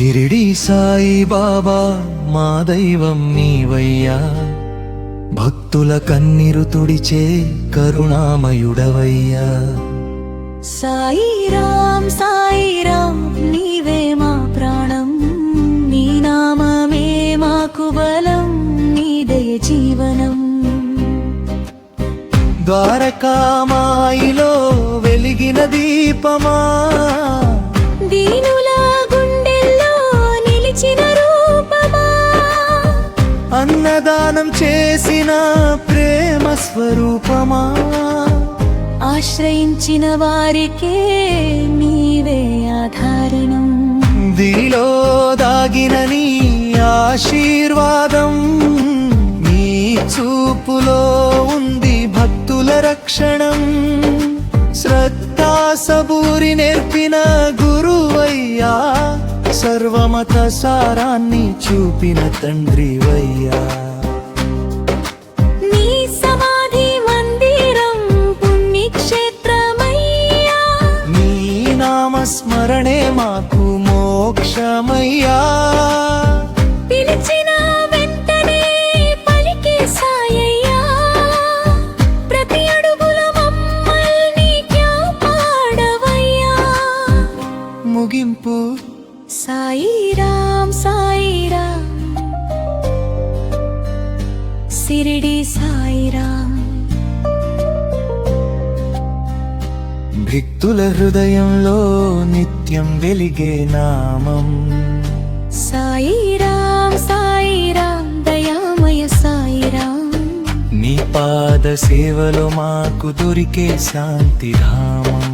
షిరిడి సాయి బాబా మా దైవం నీవయ్యా, భక్తుల కన్నీరు తుడిచే కరుణామయుడవయ్యా. సాయిరాం సాయిరాం నీవే మా ప్రాణం, నీ నామమే మాకు బలం, నీదే జీవనం. ద్వారకామాయిలో వెలిగిన దీపమా, దీనుల గుండెల్లో నిలిచిన రూపమా, అన్నదానం చేసిన ప్రేమ స్వరూపమా, ఆశ్రయించిన వారికే నీవే ఆధారణం. దిలో దాగిన నీ ఆశీర్వాదం, నీ చూపులో ఉంది భక్తుల రక్షణం. శ్రద్ధా సబూరి నేర్పిన గురువయ్యా, సర్వమత సారాన్ని చూపిన తండ్రివయ్యా. నీ సమాధి మందిరం పుణ్యక్షేత్రమయ్యా, నీ నామస్మరణే మాకు మోక్షమయ్యా. పిలిచిన వెంటనే పలికే సాయయ్యా, ప్రతి అడుగులో మమ్మల్ని కాపాడవయ్యా. ముగింపు సాయిరాం సాయిరాం, షిరిడి సాయిరాం. భక్తుల హృదయంలో నిత్యం వెలిగే నామం. సాయిరాం సాయిరాం, దయామయ సాయిరాం. నీ పాద సేవలో మాకు దొరికే శాంతిధామం.